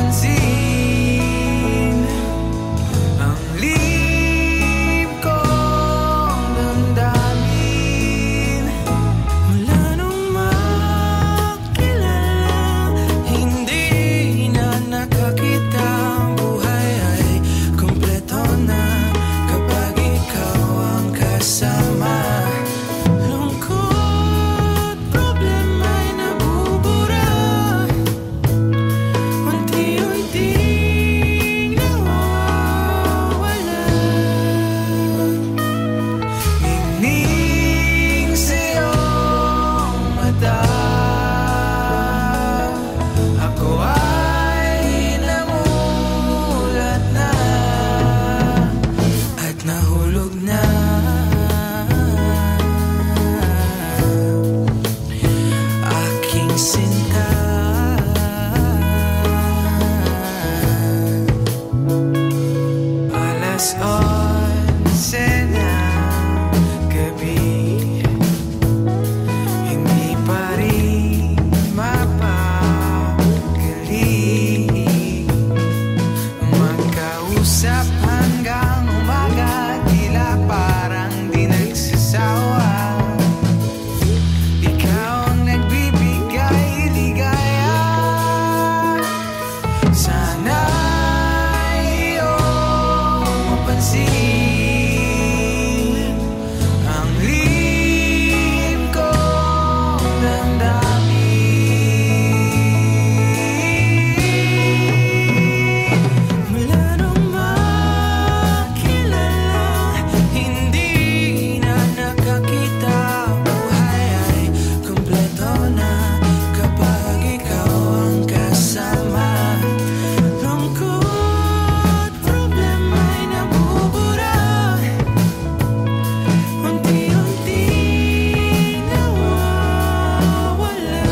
mapansin ang lihim kong damdamin. Mula nung makilala, hindi na nakakita. Buhay ay kumpleto na kapag ikaw ang kasama. Lungkot, problema'y nabubura, unti-unting nawawala. Ningning sa iyong mata, ako ay namulat na at nahulog na. Aking sinta, alas 11 ng gabi, hindi pa rin mapapagaling magkausap hanggang umaga. Tila parang di nagsasawa. Ikaw ang nagbibigay ligaya. Sana'y iyong mapansin ang lihim kong damdamin. Mula nung makilala, hindi na nakakita. Buhay ay kumpleto na kapag ikaw ang kasama. Lungkot, problema'y nabubura, unti-unting nawawala.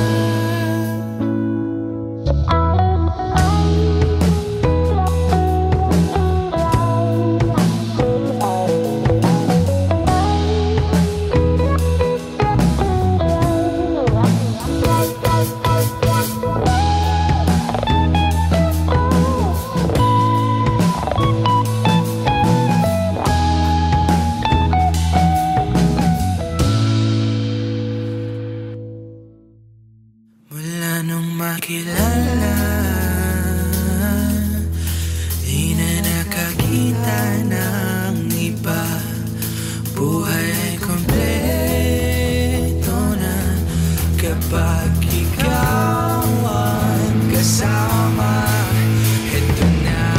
Mula nung makilala, di na nakakita ng iba. Buhay ay kumpleto na kapag ikaw ang kasama. Ito na,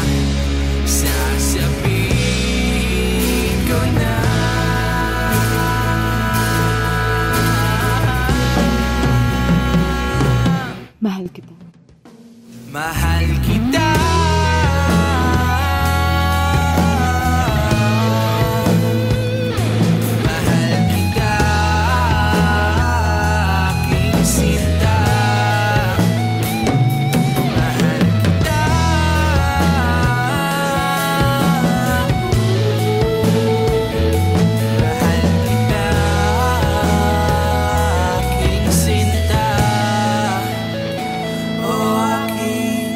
sasabihin ko na. Mahal kita. Mahal kita. Mahal kita, aking sinta. Mahal kita. Mahal kita, aking sinta. O aking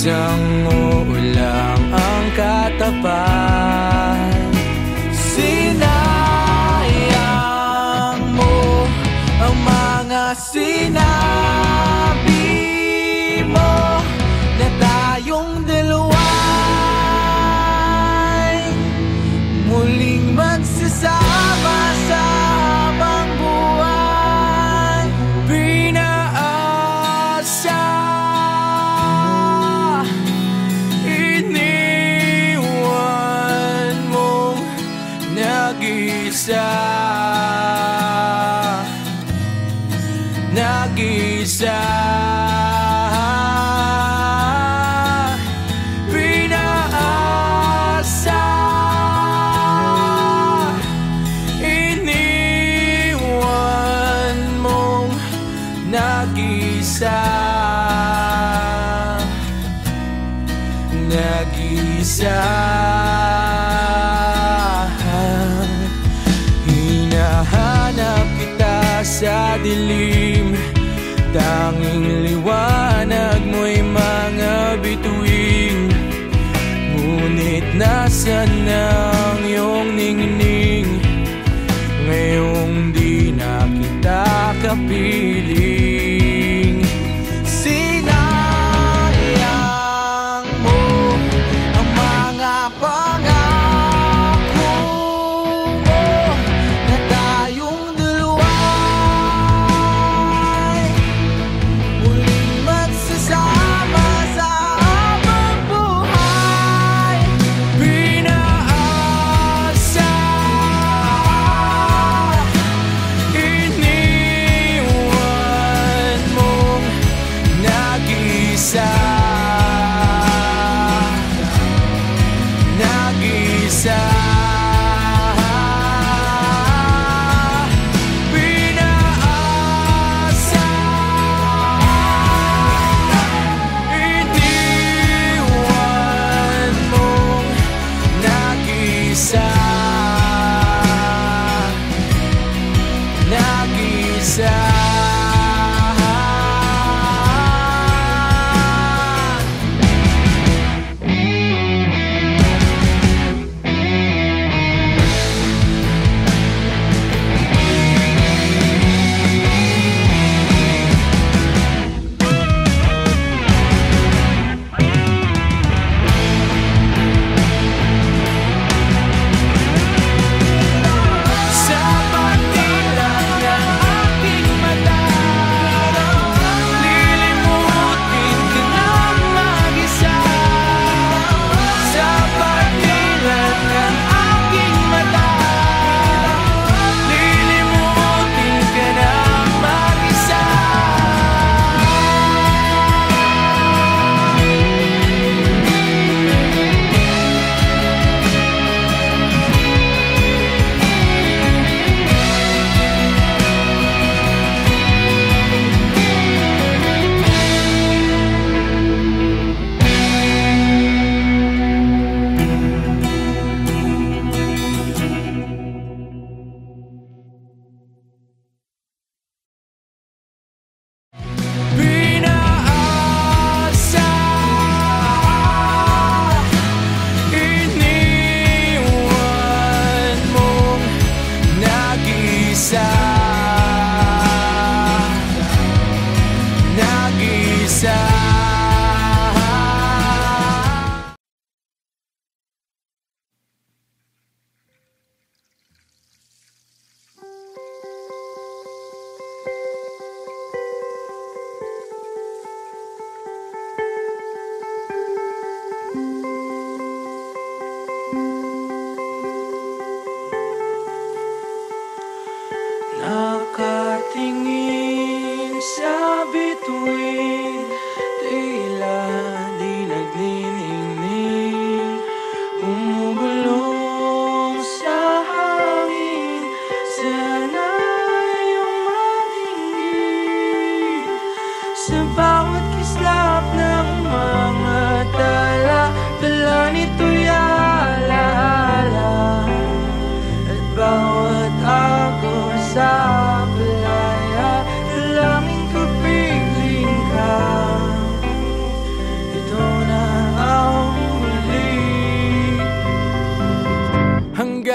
isang ulang ang katapat. Sinayang mo ang mga sinabi mo na tayong dalawa'y muling magsasama sa habang buhay. Pinaasa, iniwan mong nag-isa, nag-isa. Pinaasa, iniwan mong nag-isa, nag-isa. Hinahanap kita sa dilim, tanging liwanag mo'y mga bituin. Ngunit nasan ang iyong ningning ngayong di na kita kapiling? Sinayang mo ang mga pangako mo na tayong dalawa'y muling magsasama sa habang buhay. Pinaasa,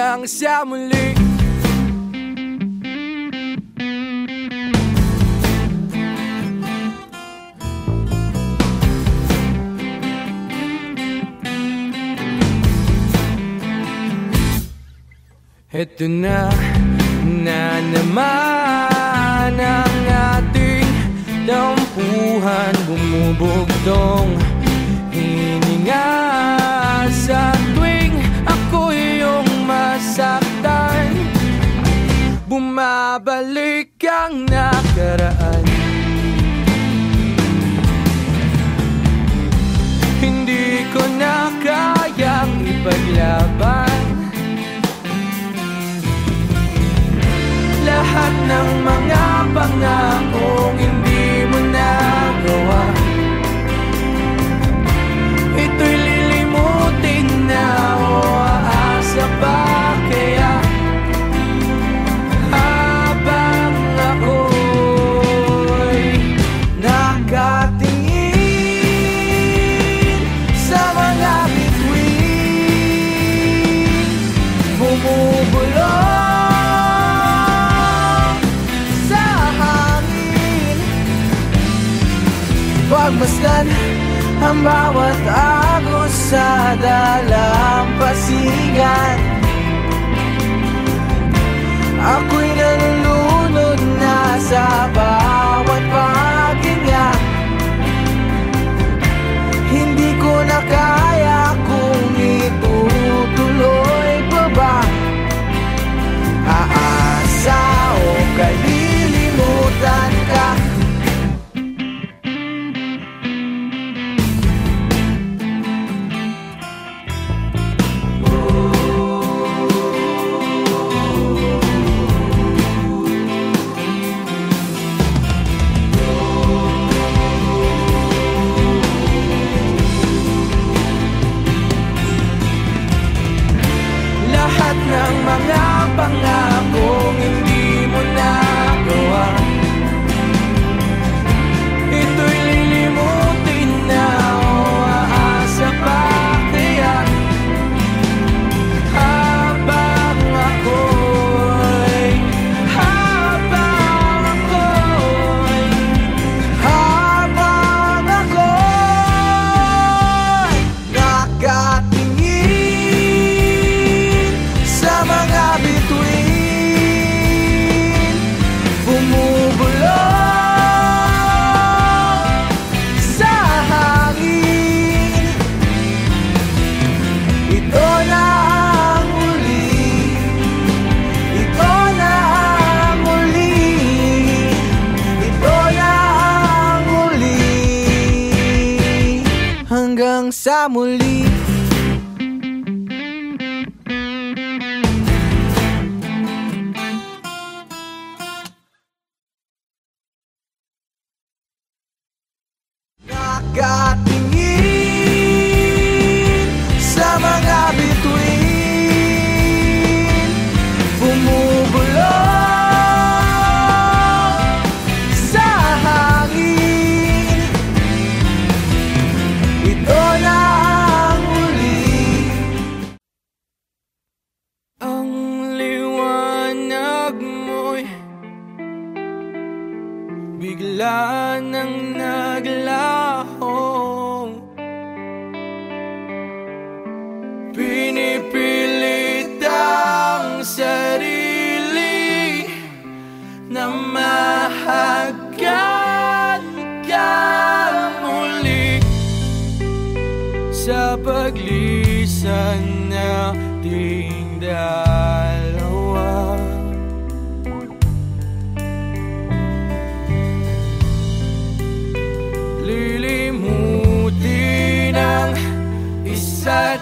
hanggang sa muli. Ito na naman ang ating dampuhan, bumubugtong hininga sa tuwing ako iyong masaktan. Bumabalik ang nakaraan, hindi ko na kayang ipaglaban lahat ng mga pangakong hindi mo nagawa. Ito'y lilimutin na o aasa pa kaya habang ako'y nakatingin sa mga bituin, bumubulong pagmasdan ang bawat agos sa dalampasigan. Ako'y nalulunod na sa bawat paghinga. Hindi ko na kaya kung itutuloy pa ba. Aasa o kalilimutan ka. Lahat ng mga pangakong hindi mo nagawa, ito'y lilimutin na o aasa pa kaya habang ako'y nakatingin sa mga bituin, bumubulong sa hangin. Ito na ang muli, ito na ang muli, ito na ang muli, hanggang sa muli. Nakatingin sa mga bituin, bumubulong sa hangin. Ito na ang muli. Ang liwanag mo'y bigla nang naglaho. Pinipilit ang sarili na mahagkan ka muli sa paglisan nating dalawa. Lilimutin ang isa't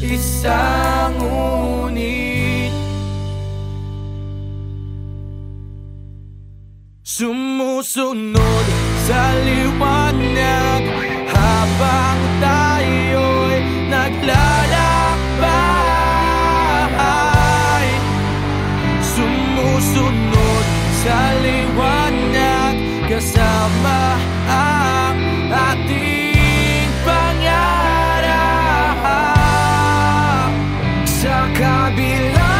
isang ngunit sumusunod sa liwanag habang tayo'y naglalakbay. Sumusunod sa liwanag kasama ang ating pangarap sa kabila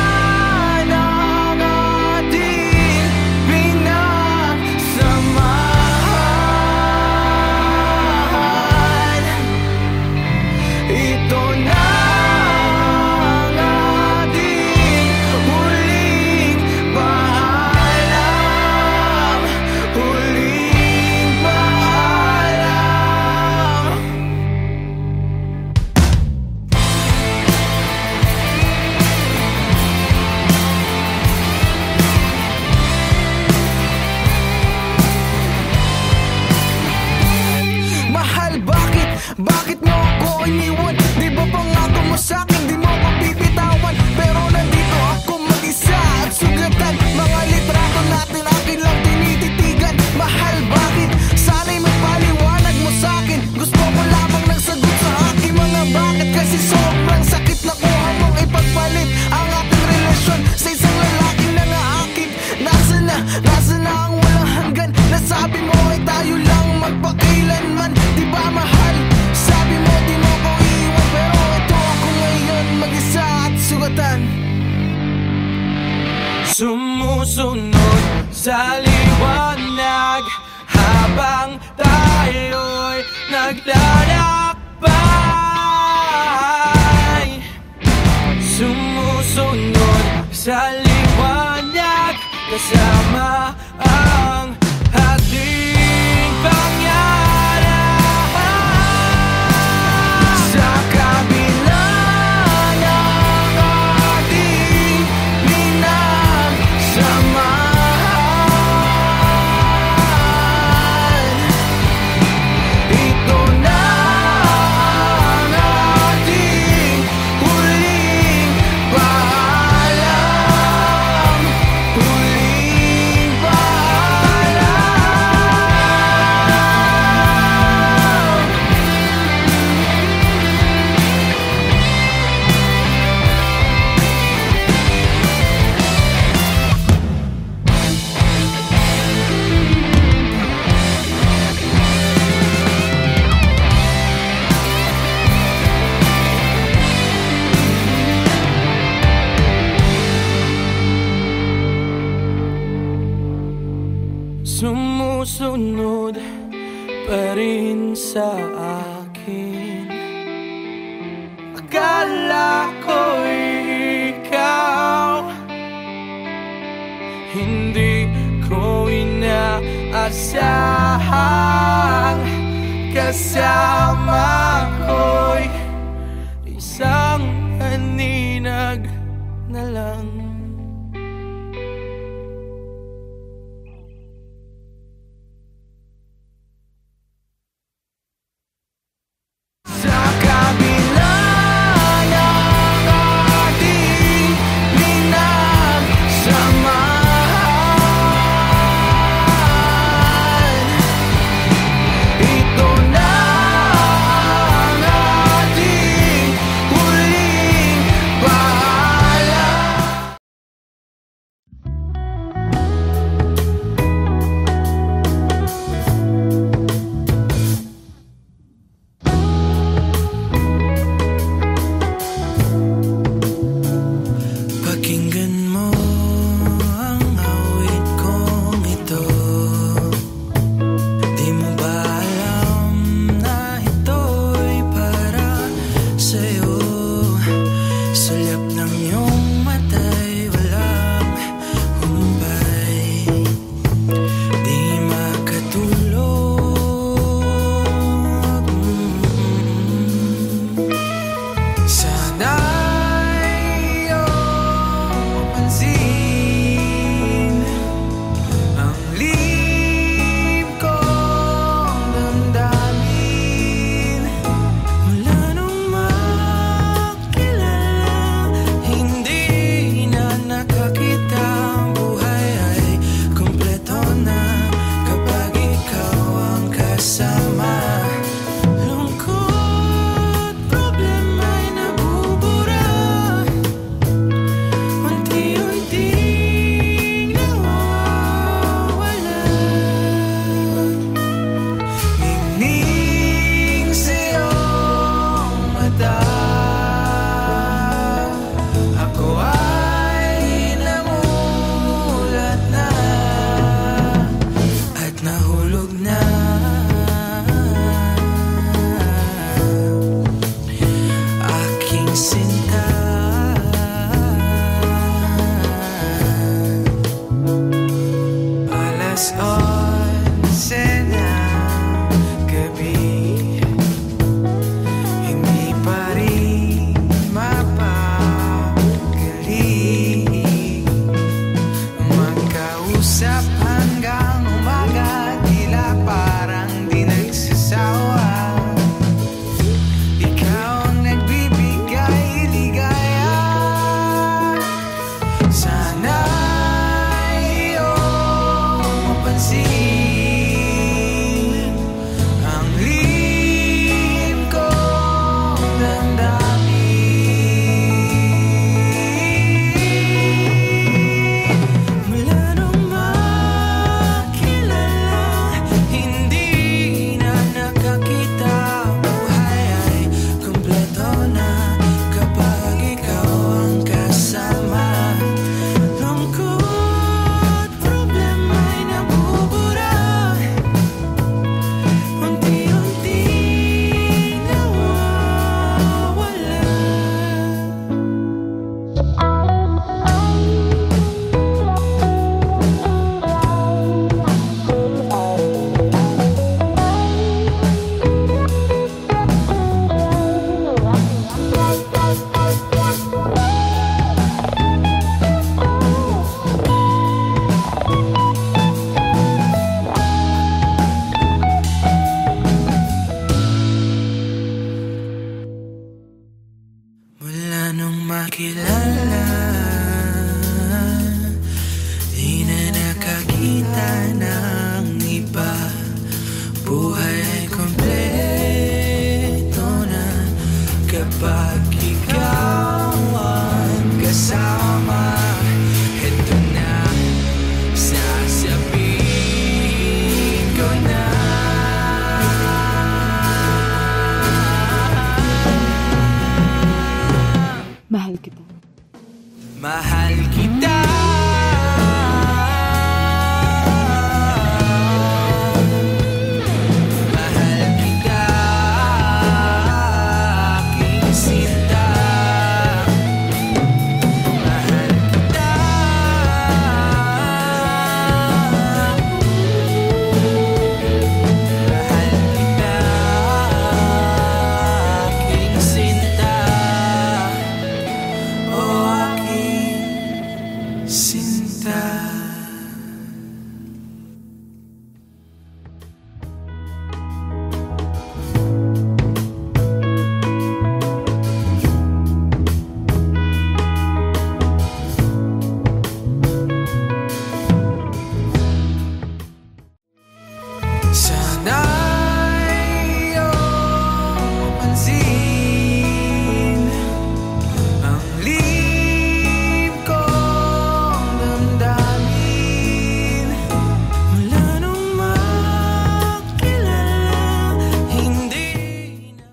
Sumusunod sa liwanag habang tayo'y naglalakbay. Sumusunod sa liwanag kasama ang ating pangarap. Sa kabila ng ating pinagsamahan, ito na ang ating huling paalam. Huling paalam. Sumusunod pa rin sa akin. Akala ko ikaw, hindi ko inaasahang kasama ko'y isang aninag na lang. Sa kabila ng ating pinagsamahan, ito na ang ating huling paalam. Pakinggan mo ang awit kong ito. Di mo ba alam na ito'y para sa'yo? Sulyap ng iyong mata'y walang humpay, di makatulog. Sana'y iyong pansin ang lihim kong damdamin. Mula nung makilala, hindi na nakakita. Ang buhay ay kumpleto na kapag ikaw ang kasama. Lungkot, problema'y nabubura, unti-unting nawawala. Ningning sa iyong mata, ako ay namulat na at nahulog na. Aking sinta, alas 11 ng gabi, hindi pa rin mapakali magkausap hanggang umaga. Tila parang di nagsasawa, ikaw ang nagbibigay ligaya. Sana'y iyong mapansin kita. Sana'y iyong mapansin ang lihim kong damdamin. Mula nung makilala, hindi na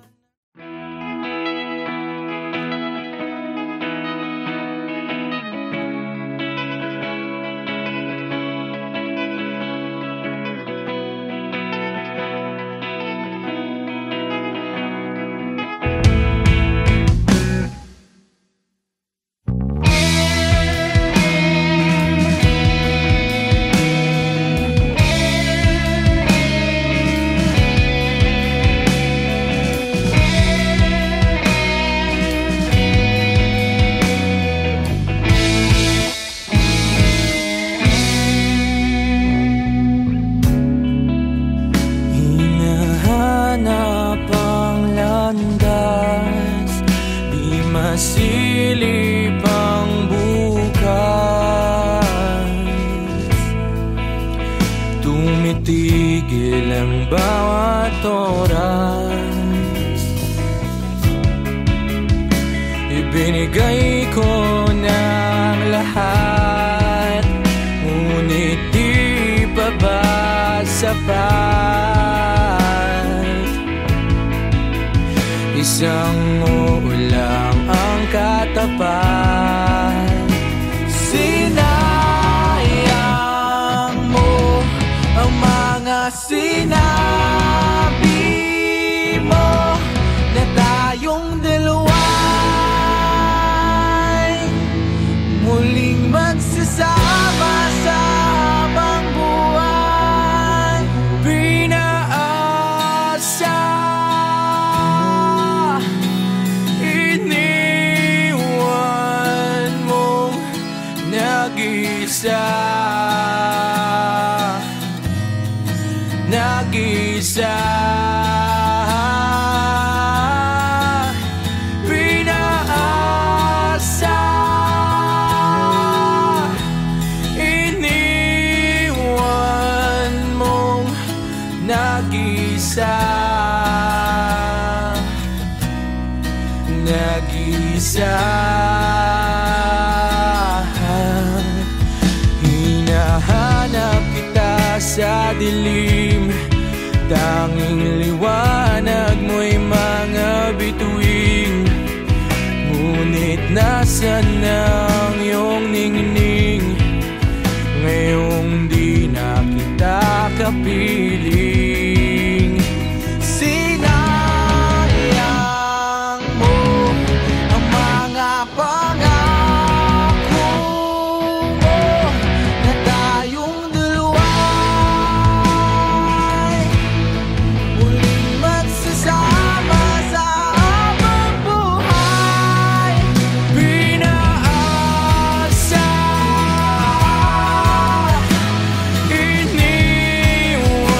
hinahanap ang landas, di masilip ang bukas. Tumitigil ang bawat oras, ibinigay ko ng lahat, ngunit di pa ba sapat? Isang oo lang ang katapat. Sinayang mo ang mga sinabi mo na tayong dalawa'y muling magsasama sa habang buhay. Pinaasa, iniwan mong nag-isa, nag-isa. Pinaasa, iniwan mong nag-isa, nag-isa. Hinahanap kita sa dilim, tanging liwanag mo'y mga bituin. Ngunit nasan ang iyong ningning, ngayong di na kita kapiling. Sinayang mo ang mga pangako mo na tayong dalawa'y muling magsasama sa habang buhay. Pinaasa, iniwan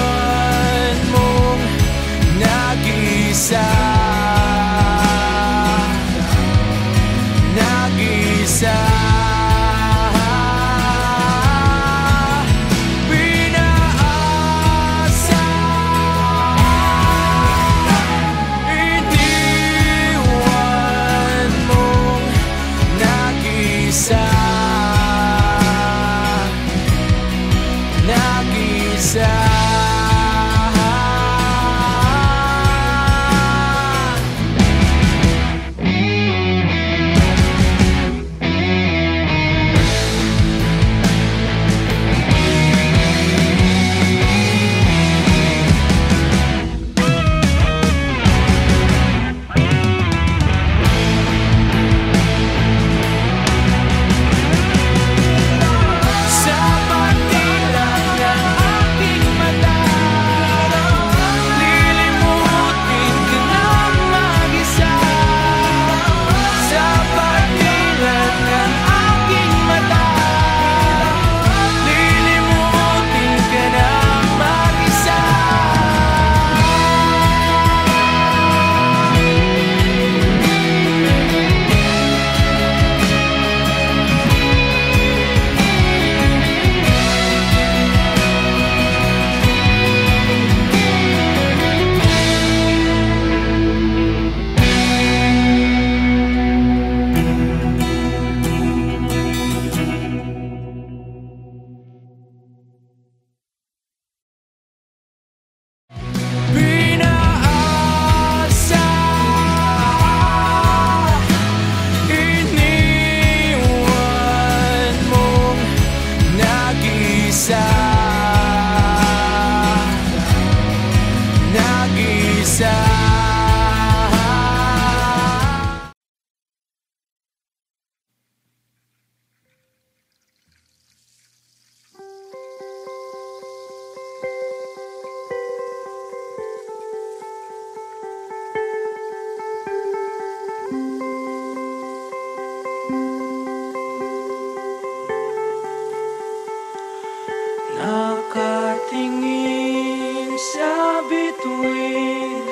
Nakatingin sa bituin,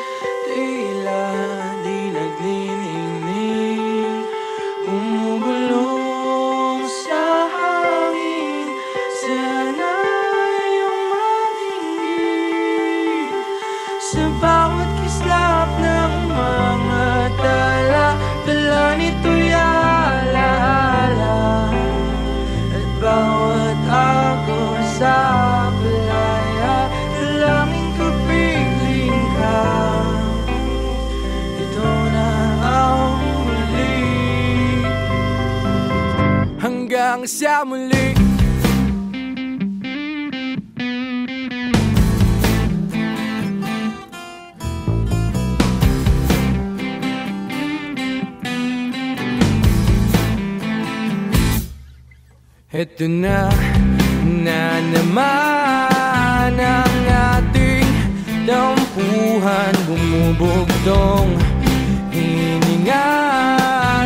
tila di nagniningning, umugulong sa hangin. Sana iyong matingin sa bawat kislap ng mga tala. Dala nito'y alaala at bawat agos sa playa. Dalangin ko piling ka, ito na ang muli. Hanggang sa muli. Ito na naman ang ating dampuhan, bumubugtong hininga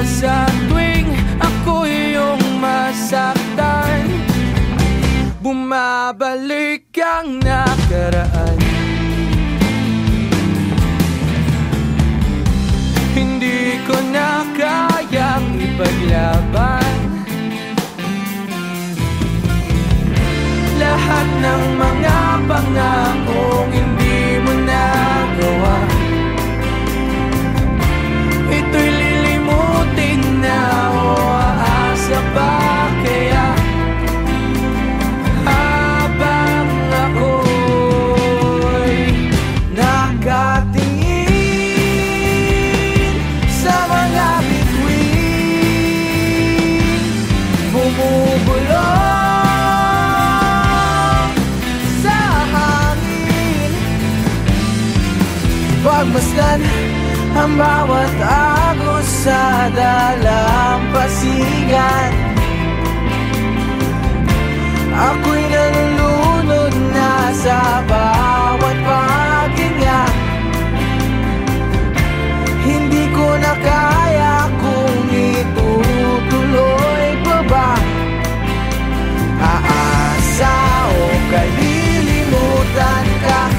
sa tuwing ako iyong masaktan. Bumabalik ang nakaraan, hindi ko na kayang ipaglaban lahat ng mga pangakong hindi mo nagawa. Ito'y lilimutin na o aasa pa kaya habang ako'y nakatingin sa mga bituin, bumubulong pagmasdan ang bawat agos sa dalampasigan. Ako'y nalulunod na sa bawat paghinga. Hindi ko na kaya kung itutuloy pa ba. Aasa o kalilimutan ka.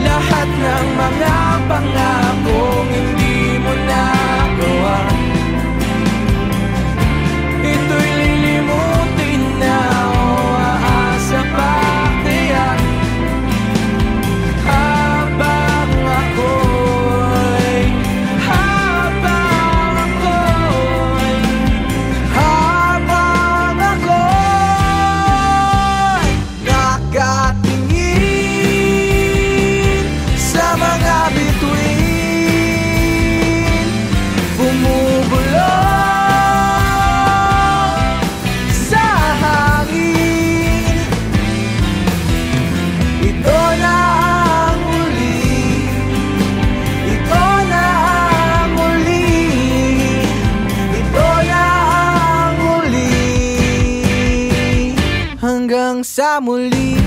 Lahat ng mga pangakong hindi mo nagawa, ito'y lilimutin na o aasa pa kaya habang ako'y nakatingin sa mga bituin, bumubulong sa hangin. Ito na ang muli, ito na ang muli, ito na ang muli. Hanggang sa muli.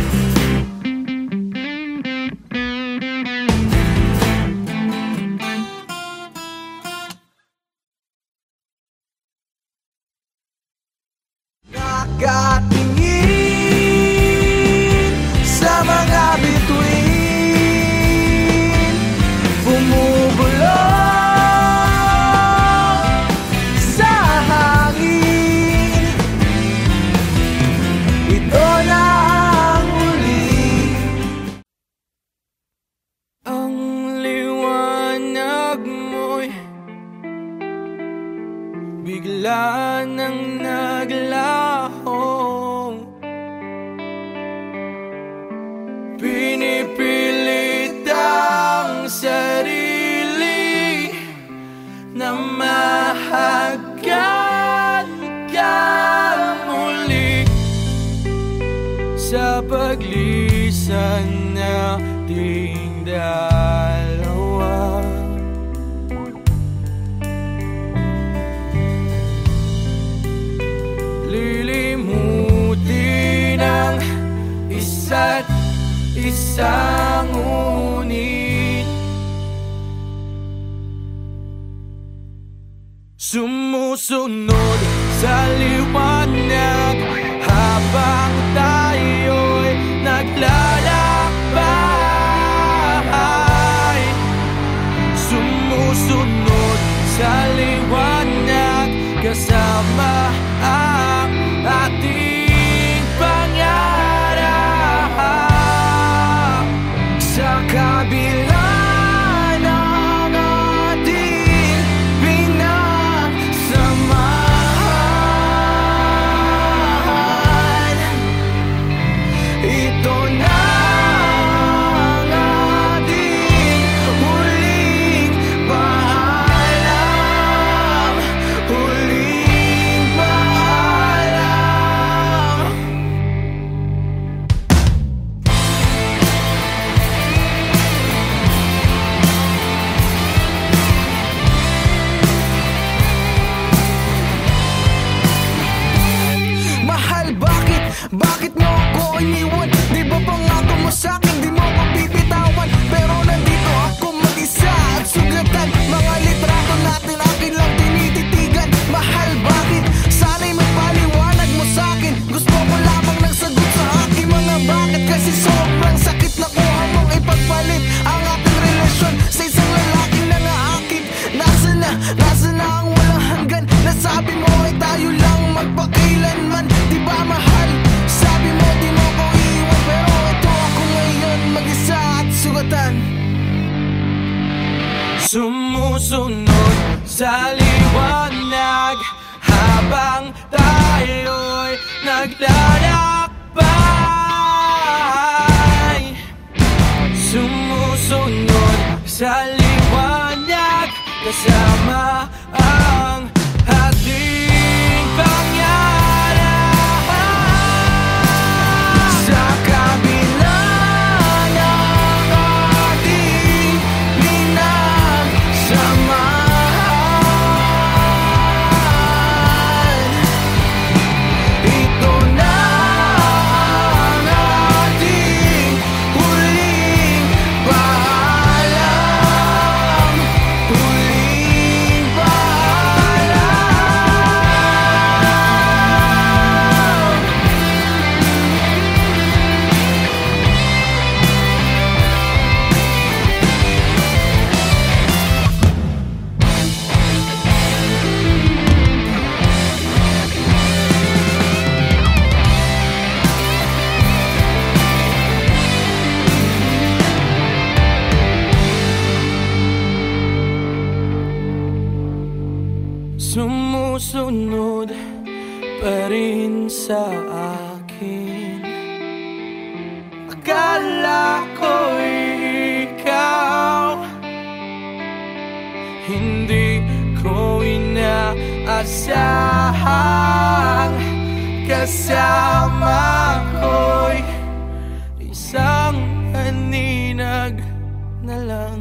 Nakatingin sa mga bituin, bumubulong sa hangin. Ito na ang muli. Ang liwanag mo'y bigla nang naglaho. Pinipilit ang sarili na mahagkan ka muli sa paglisan nating dalawa. Sumusunod sa liwanag habang tayo'y naglalakbay. Sumusunod sa liwanag kasama ang ating pangarap. Sa kabila bakit mo ako iniwan? Di ba pangako mo sa'kin di mo ko bibitawan? Pero nandito ako mag-isa at sugatan. Mga litrato natin akin lang tinititigan. Mahal, bakit? Sana'y mapaliwanag mo sa'kin. Gusto ko lamang ng sagot sa aking mga bakit. Kasi sobrang sakit na kuha mong ipagpalit ang ating relasyon sa isang lalaking nangaakit. Nasaan na ang walang hanggan? Nasabi mo ay tayo lang magpakailanman. Di ba mahal? Sabi mo di mo ko iwan, pero ito ako ngayon mag-isa at sugatan. Sumusunod sa liwanag habang tayo'y naglalakbay. Sumusunod sa liwanag kasama ang ating pangarap. Sa kabila ng ating pinagsamahan, ito na ang ating huling paalam. Huling paalam. Sumusunod pa rin sa akin. Akala ko ikaw, hindi ko inaasahang kasama ko'y isang aninag na lang.